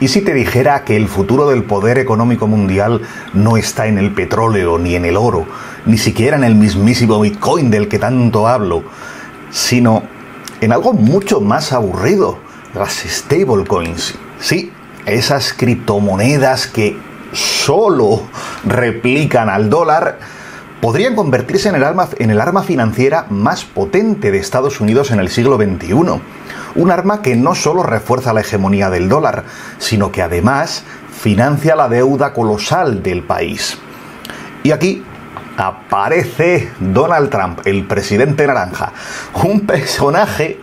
¿Y si te dijera que el futuro del poder económico mundial no está en el petróleo, ni en el oro, ni siquiera en el mismísimo Bitcoin del que tanto hablo, sino en algo mucho más aburrido, las stablecoins? Sí, esas criptomonedas que solo replican al dólar podrían convertirse en el arma financiera más potente de Estados Unidos en el siglo XXI. Un arma que no solo refuerza la hegemonía del dólar, sino que además financia la deuda colosal del país. Y aquí aparece Donald Trump, el presidente naranja, un personaje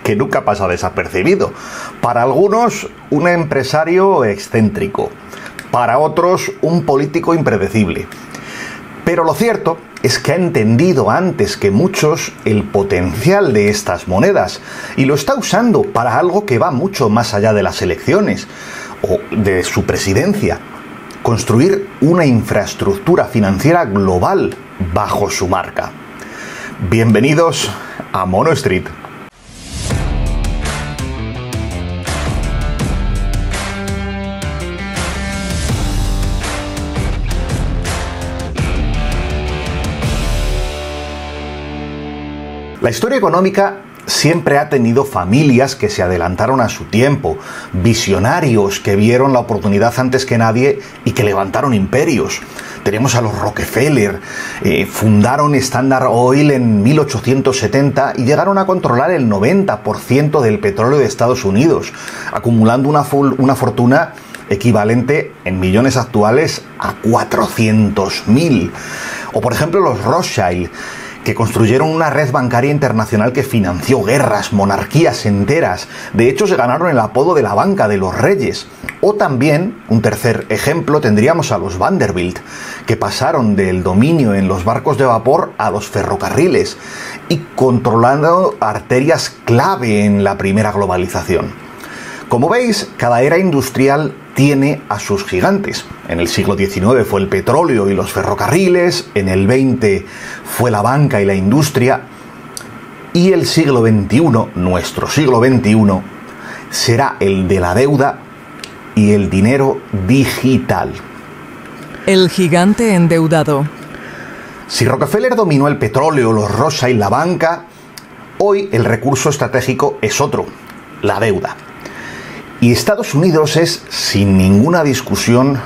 que nunca pasa desapercibido. Para algunos, un empresario excéntrico, para otros, un político impredecible. Pero lo cierto es que ha entendido antes que muchos el potencial de estas monedas y lo está usando para algo que va mucho más allá de las elecciones o de su presidencia: construir una infraestructura financiera global bajo su marca. Bienvenidos a Mono Street. La historia económica siempre ha tenido familias que se adelantaron a su tiempo, visionarios que vieron la oportunidad antes que nadie y que levantaron imperios. Tenemos a los Rockefeller, fundaron Standard Oil en 1870 y llegaron a controlar el 90% del petróleo de Estados Unidos, acumulando una fortuna equivalente en millones actuales a 400.000. O por ejemplo los Rothschild, que construyeron una red bancaria internacional que financió guerras, monarquías enteras. De hecho, se ganaron el apodo de la banca de los reyes. O también, un tercer ejemplo, tendríamos a los Vanderbilt, que pasaron del dominio en los barcos de vapor a los ferrocarriles y controlando arterias clave en la primera globalización. Como veis, cada era industrial tiene a sus gigantes. En el siglo XIX fue el petróleo y los ferrocarriles, en el XX fue la banca y la industria, y el siglo XXI, nuestro siglo XXI, será el de la deuda y el dinero digital. El gigante endeudado. Si Rockefeller dominó el petróleo, los Rothschild la banca, hoy el recurso estratégico es otro: la deuda. Y Estados Unidos es, sin ninguna discusión,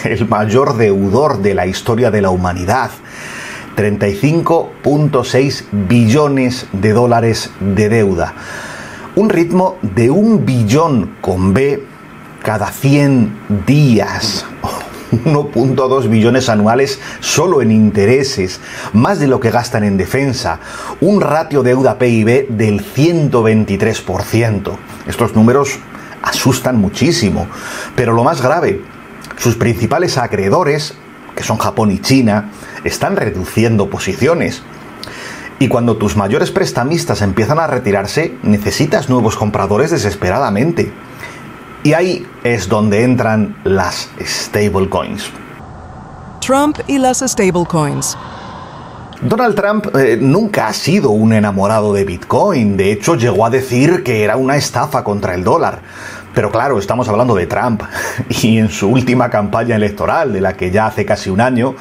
el mayor deudor de la historia de la humanidad. 35.6 billones de dólares de deuda. Un ritmo de 1 billón con B cada 100 días. 1.2 billones anuales solo en intereses, más de lo que gastan en defensa, un ratio deuda-PIB del 123%. Estos números asustan muchísimo, pero lo más grave, sus principales acreedores, que son Japón y China, están reduciendo posiciones. Y cuando tus mayores prestamistas empiezan a retirarse, necesitas nuevos compradores desesperadamente. Y ahí es donde entran las stablecoins. Trump y las stablecoins. Donald Trump nunca ha sido un enamorado de Bitcoin. De hecho, llegó a decir que era una estafa contra el dólar. Pero claro, estamos hablando de Trump. Y en su última campaña electoral, de la que ya hace casi un año,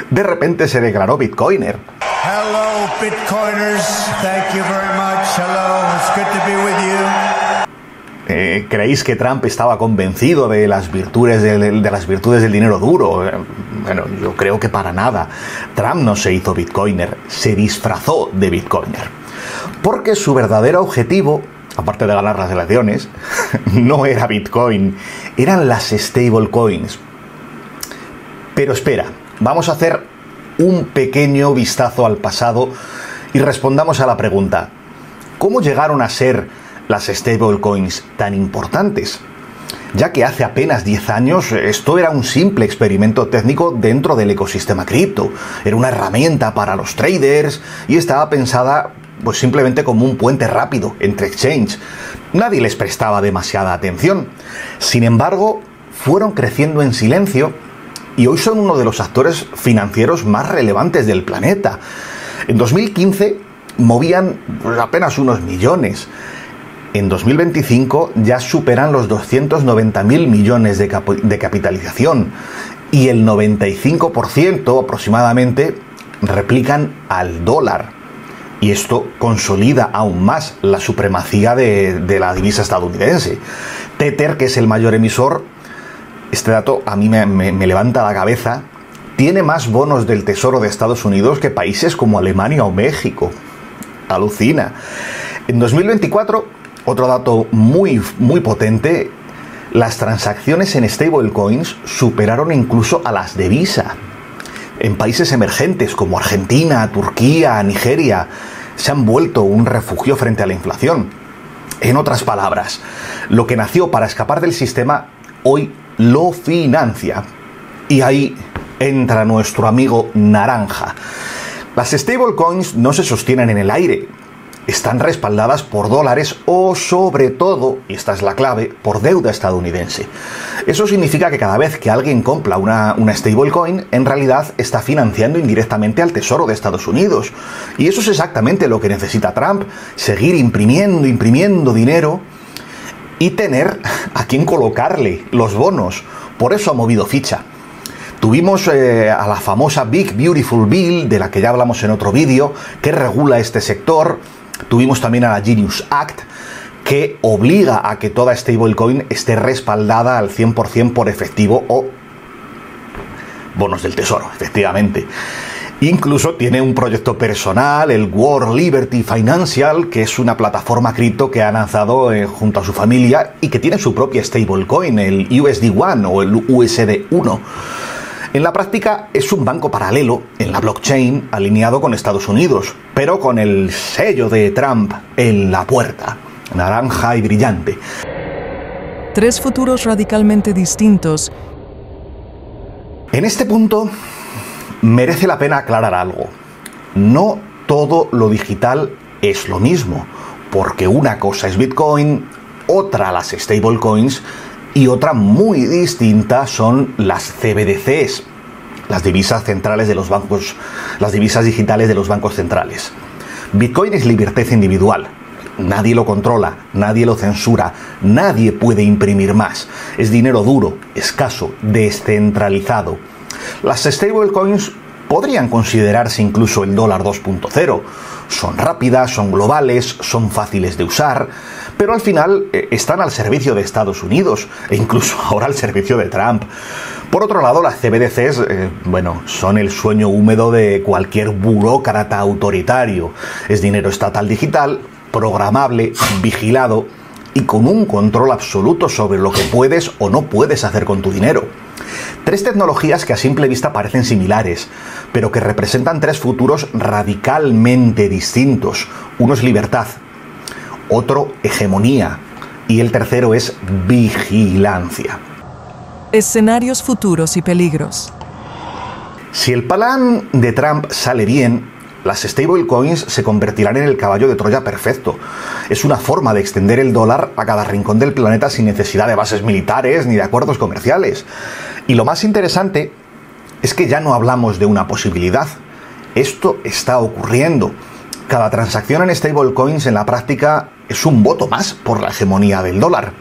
de repente se declaró bitcoiner. Hello, Bitcoiners. Thank you very much. Hello, it's good to be with you. ¿Creéis que Trump estaba convencido de las virtudes del dinero duro? Bueno, yo creo que para nada. Trump no se hizo bitcoiner, se disfrazó de bitcoiner. Porque su verdadero objetivo, aparte de ganar las elecciones, no era Bitcoin, eran las stablecoins. Pero espera, vamos a hacer un pequeño vistazo al pasado y respondamos a la pregunta: ¿cómo llegaron a ser las stablecoins tan importantes? Ya que hace apenas 10 años esto era un simple experimento técnico dentro del ecosistema cripto. Era una herramienta para los traders y estaba pensada pues simplemente como un puente rápido entre exchange. Nadie les prestaba demasiada atención. Sin embargo, fueron creciendo en silencio y hoy son uno de los actores financieros más relevantes del planeta. En 2015 movían apenas unos millones. en 2025 ya superan los 290.000 millones de capitalización y el 95% aproximadamente replican al dólar. Y esto consolida aún más la supremacía de la divisa estadounidense. Tether, que es el mayor emisor, este dato a mí me levanta la cabeza, tiene más bonos del Tesoro de Estados Unidos que países como Alemania o México. Alucina. En 2024, otro dato muy potente, las transacciones en stablecoins superaron incluso a las de Visa. En países emergentes como Argentina, Turquía, Nigeria, se han vuelto un refugio frente a la inflación. En otras palabras, lo que nació para escapar del sistema, hoy lo financia. Y ahí entra nuestro amigo Naranja. Las stablecoins no se sostienen en el aire. Están respaldadas por dólares o, sobre todo, y esta es la clave, por deuda estadounidense. Eso significa que cada vez que alguien compra una stablecoin, en realidad está financiando indirectamente al Tesoro de Estados Unidos. Y eso es exactamente lo que necesita Trump, seguir imprimiendo dinero y tener a quien colocarle los bonos. Por eso ha movido ficha. Tuvimos a la famosa Big Beautiful Bill, de la que ya hablamos en otro vídeo, que regula este sector. Tuvimos también a la Genius Act, que obliga a que toda stablecoin esté respaldada al 100% por efectivo o bonos del tesoro, efectivamente. Incluso tiene un proyecto personal, el World Liberty Financial, que es una plataforma cripto que ha lanzado junto a su familia y que tiene su propia stablecoin, el USD1 o el USD1. En la práctica es un banco paralelo en la blockchain alineado con Estados Unidos, pero con el sello de Trump en la puerta, naranja y brillante. Tres futuros radicalmente distintos. En este punto merece la pena aclarar algo. No todo lo digital es lo mismo, porque una cosa es Bitcoin, otra las stablecoins, y otra muy distinta son las CBDCs, las divisas centrales de los bancos, las divisas digitales de los bancos centrales. Bitcoin es libertad individual. Nadie lo controla, nadie lo censura, nadie puede imprimir más. Es dinero duro, escaso, descentralizado. Las stablecoins podrían considerarse incluso el dólar 2.0. Son rápidas, son globales, son fáciles de usar, pero al final están al servicio de Estados Unidos e incluso ahora al servicio de Trump. Por otro lado, las CBDCs, son el sueño húmedo de cualquier burócrata autoritario. Es dinero estatal digital, programable, vigilado y con un control absoluto sobre lo que puedes o no puedes hacer con tu dinero. Tres tecnologías que a simple vista parecen similares, pero que representan tres futuros radicalmente distintos. Uno es libertad, otro hegemonía y el tercero es vigilancia. Escenarios futuros y peligros. Si el plan de Trump sale bien, las stablecoins se convertirán en el caballo de Troya perfecto. Es una forma de extender el dólar a cada rincón del planeta sin necesidad de bases militares ni de acuerdos comerciales. Y lo más interesante es que ya no hablamos de una posibilidad. Esto está ocurriendo. Cada transacción en stablecoins en la práctica es un voto más por la hegemonía del dólar.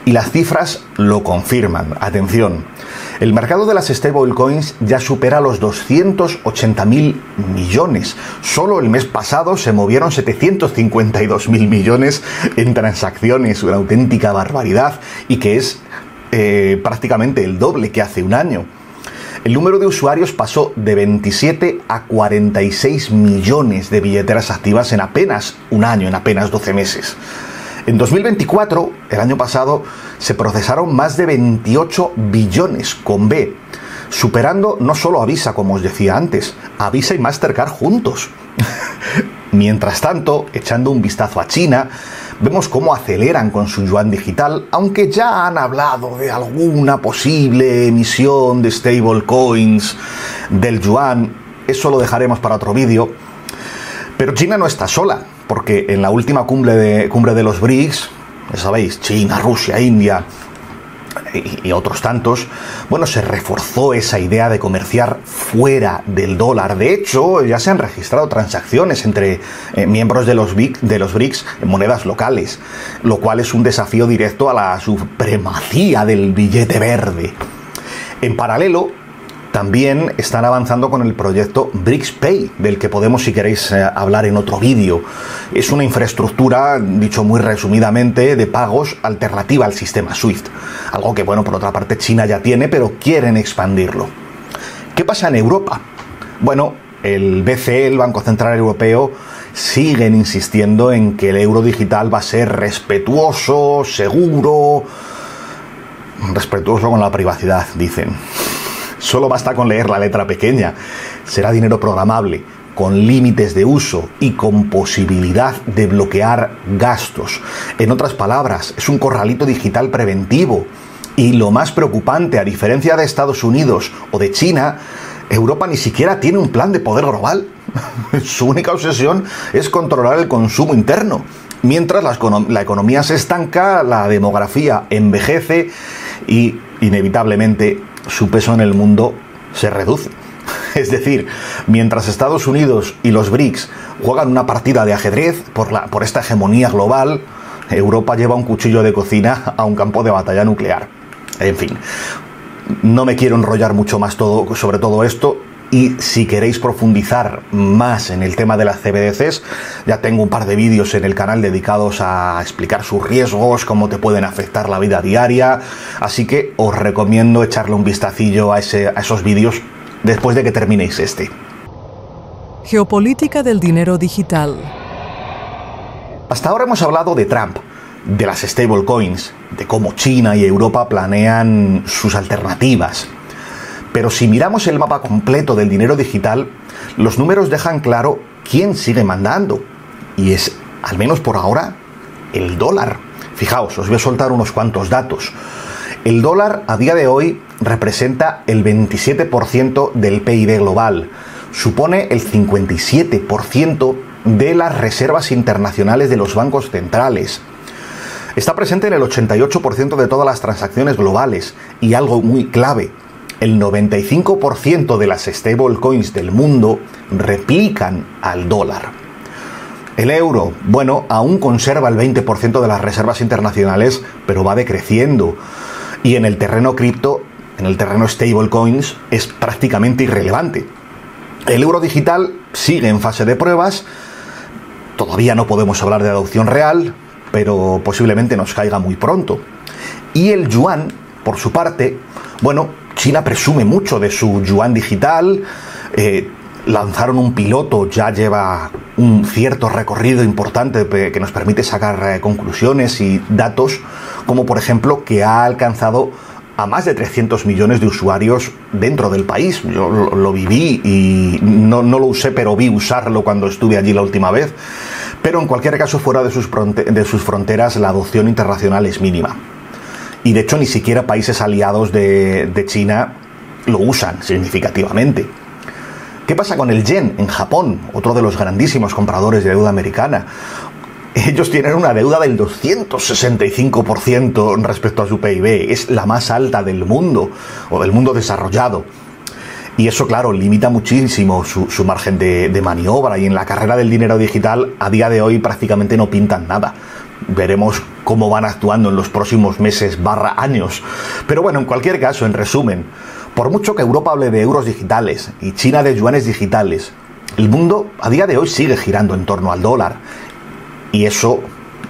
Y las cifras lo confirman. Atención, el mercado de las stablecoins ya supera los 280.000 millones. Solo el mes pasado se movieron 752.000 millones en transacciones, una auténtica barbaridad, y que es prácticamente el doble que hace un año. El número de usuarios pasó de 27 a 46 millones de billeteras activas en apenas un año, en apenas 12 meses. En 2024, el año pasado, se procesaron más de 28 billones con B, superando no solo a Visa, como os decía antes, a Visa y Mastercard juntos. Mientras tanto, echando un vistazo a China, vemos cómo aceleran con su yuan digital, aunque ya han hablado de alguna posible emisión de stablecoins del yuan. Eso lo dejaremos para otro vídeo. Pero China no está sola, porque en la última cumbre de los BRICS, ya sabéis, China, Rusia, India, y otros tantos, bueno, se reforzó esa idea de comerciar fuera del dólar. De hecho, ya se han registrado transacciones entre miembros de los BRICS en monedas locales, lo cual es un desafío directo a la supremacía del billete verde. En paralelo, también están avanzando con el proyecto BRICS Pay, del que podemos, si queréis, hablar en otro vídeo. Es una infraestructura, dicho muy resumidamente, de pagos alternativa al sistema SWIFT. Algo que, bueno, por otra parte China ya tiene, pero quieren expandirlo. ¿Qué pasa en Europa? Bueno, el BCE, el Banco Central Europeo, siguen insistiendo en que el euro digital va a ser respetuoso, seguro, respetuoso con la privacidad, dicen. Solo basta con leer la letra pequeña. Será dinero programable, con límites de uso y con posibilidad de bloquear gastos. En otras palabras, es un corralito digital preventivo. Y lo más preocupante, a diferencia de Estados Unidos o de China, Europa ni siquiera tiene un plan de poder global. Su única obsesión es controlar el consumo interno. Mientras la economía se estanca, la demografía envejece y, inevitablemente, su peso en el mundo se reduce. Es decir, mientras Estados Unidos y los BRICS juegan una partida de ajedrez por esta hegemonía global, Europa lleva un cuchillo de cocina a un campo de batalla nuclear. En fin, no me quiero enrollar mucho más sobre todo esto. Y si queréis profundizar más en el tema de las CBDCs, ya tengo un par de vídeos en el canal dedicados a explicar sus riesgos, cómo te pueden afectar la vida diaria, así que os recomiendo echarle un vistacillo a esos vídeos después de que terminéis este. Geopolítica del dinero digital. Hasta ahora hemos hablado de Trump, de las stablecoins, de cómo China y Europa planean sus alternativas. Pero si miramos el mapa completo del dinero digital, los números dejan claro quién sigue mandando. Y es, al menos por ahora, el dólar. Fijaos, os voy a soltar unos cuantos datos. El dólar a día de hoy representa el 27% del PIB global. Supone el 57% de las reservas internacionales de los bancos centrales. Está presente en el 88% de todas las transacciones globales. Y algo muy clave, el 95% de las stablecoins del mundo replican al dólar. El euro, bueno, aún conserva el 20% de las reservas internacionales, pero va decreciendo. Y en el terreno cripto, en el terreno stablecoins, es prácticamente irrelevante. El euro digital sigue en fase de pruebas. Todavía no podemos hablar de adopción real, pero posiblemente nos caiga muy pronto. Y el yuan, por su parte, bueno, China presume mucho de su yuan digital, lanzaron un piloto, ya lleva un cierto recorrido importante que nos permite sacar conclusiones y datos, como por ejemplo que ha alcanzado a más de 300 millones de usuarios dentro del país. Yo lo viví y no lo usé, pero vi usarlo cuando estuve allí la última vez. Pero en cualquier caso, fuera de sus fronteras, la adopción internacional es mínima. Y de hecho ni siquiera países aliados de China lo usan significativamente. ¿Qué pasa con el yen en Japón? Otro de los grandísimos compradores de deuda americana. Ellos tienen una deuda del 265% respecto a su PIB. Es la más alta del mundo, o del mundo desarrollado. Y eso, claro, limita muchísimo su margen de maniobra. Y en la carrera del dinero digital, a día de hoy prácticamente no pintan nada. Veremos cómo van actuando en los próximos meses / años. Pero bueno, en cualquier caso, en resumen, por mucho que Europa hable de euros digitales y China de yuanes digitales, el mundo a día de hoy sigue girando en torno al dólar. Y eso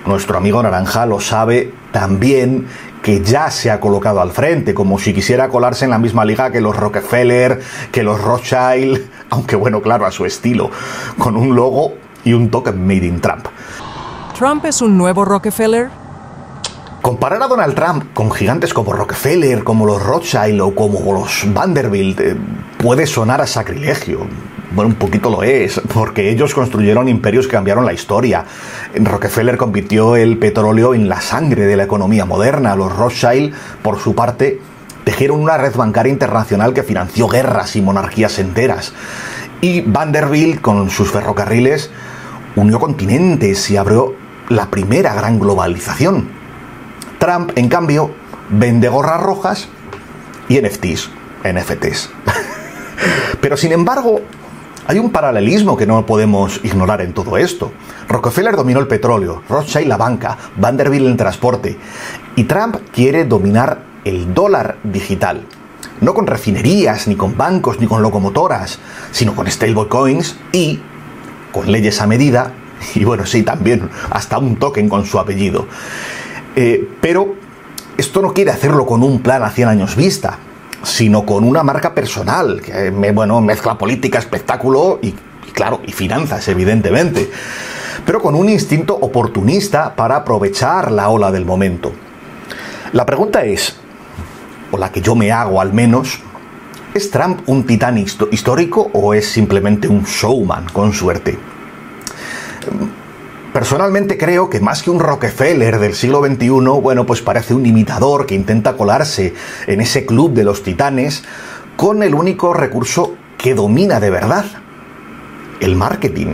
nuestro amigo Naranja lo sabe también, que ya se ha colocado al frente, como si quisiera colarse en la misma liga que los Rockefeller, que los Rothschild, aunque bueno, claro, a su estilo, con un logo y un token made in Trump. ¿Trump es un nuevo Rockefeller? Comparar a Donald Trump con gigantes como Rockefeller, como los Rothschild o como los Vanderbilt puede sonar a sacrilegio. Bueno, un poquito lo es, porque ellos construyeron imperios que cambiaron la historia. Rockefeller convirtió el petróleo en la sangre de la economía moderna. Los Rothschild, por su parte, tejieron una red bancaria internacional que financió guerras y monarquías enteras. Y Vanderbilt, con sus ferrocarriles, unió continentes y abrió la primera gran globalización. Trump, en cambio, vende gorras rojas y NFTs. Pero sin embargo, hay un paralelismo que no podemos ignorar en todo esto. Rockefeller dominó el petróleo, Rothschild la banca, Vanderbilt el transporte, y Trump quiere dominar el dólar digital. No con refinerías, ni con bancos, ni con locomotoras, sino con stablecoins y con leyes a medida, y bueno, sí, también hasta un token con su apellido. Pero esto no quiere hacerlo con un plan a 100 años vista, sino con una marca personal, que mezcla política, espectáculo y claro, y finanzas, evidentemente, pero con un instinto oportunista para aprovechar la ola del momento. La pregunta es, o la que yo me hago al menos, ¿es Trump un titán histórico o es simplemente un showman con suerte? Personalmente creo que más que un Rockefeller del siglo XXI, pues parece un imitador que intenta colarse en ese club de los titanes con el único recurso que domina de verdad: el marketing.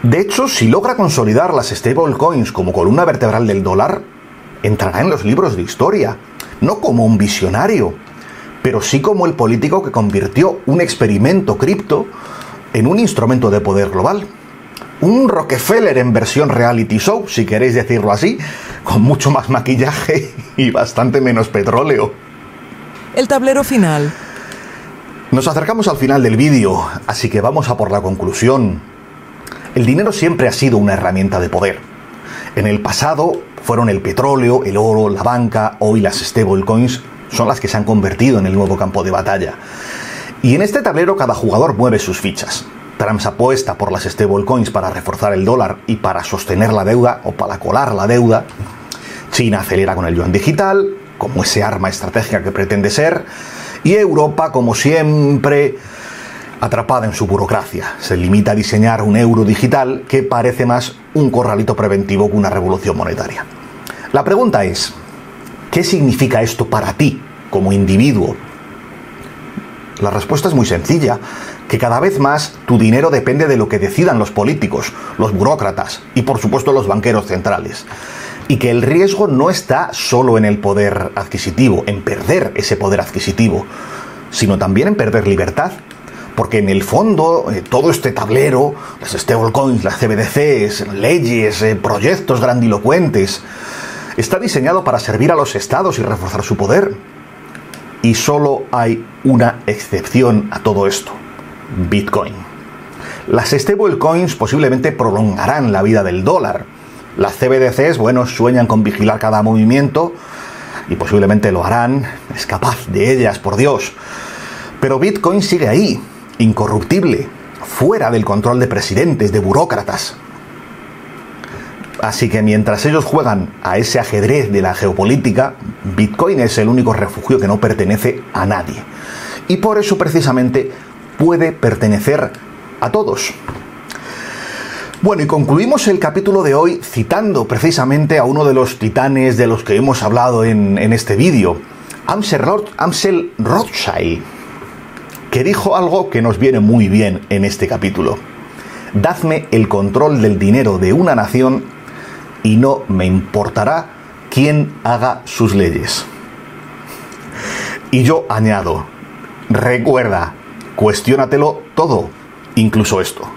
De hecho, si logra consolidar las stablecoins como columna vertebral del dólar, entrará en los libros de historia, no como un visionario, pero sí como el político que convirtió un experimento cripto en un instrumento de poder global. Un Rockefeller en versión reality show, si queréis decirlo así, con mucho más maquillaje y bastante menos petróleo. El tablero final. Nos acercamos al final del vídeo, así que vamos a por la conclusión. El dinero siempre ha sido una herramienta de poder. En el pasado fueron el petróleo, el oro, la banca, hoy las stablecoins son las que se han convertido en el nuevo campo de batalla. Y en este tablero cada jugador mueve sus fichas. Trump apuesta por las stablecoins para reforzar el dólar y para sostener la deuda o para colar la deuda. China acelera con el yuan digital, como ese arma estratégica que pretende ser. Y Europa, como siempre, atrapada en su burocracia. Se limita a diseñar un euro digital que parece más un corralito preventivo que una revolución monetaria. La pregunta es, ¿qué significa esto para ti como individuo? La respuesta es muy sencilla, que cada vez más tu dinero depende de lo que decidan los políticos, los burócratas y por supuesto los banqueros centrales. Y que el riesgo no está solo en el poder adquisitivo, en perder ese poder adquisitivo, sino también en perder libertad. Porque en el fondo, todo este tablero, las stablecoins, las CBDCs, leyes, proyectos grandilocuentes, está diseñado para servir a los estados y reforzar su poder. Y solo hay una excepción a todo esto: Bitcoin. Las stablecoins posiblemente prolongarán la vida del dólar. Las CBDCs, sueñan con vigilar cada movimiento y posiblemente lo harán. Es capaz de ellas, por Dios. Pero Bitcoin sigue ahí, incorruptible, fuera del control de presidentes, de burócratas. Así que mientras ellos juegan a ese ajedrez de la geopolítica, Bitcoin es el único refugio que no pertenece a nadie. Y por eso precisamente puede pertenecer a todos. Bueno, y concluimos el capítulo de hoy citando precisamente a uno de los titanes de los que hemos hablado en este vídeo, Amschel Rothschild, que dijo algo que nos viene muy bien en este capítulo: dadme el control del dinero de una nación y no me importará quién haga sus leyes. Y yo añado, recuerda, cuestiónatelo todo, incluso esto.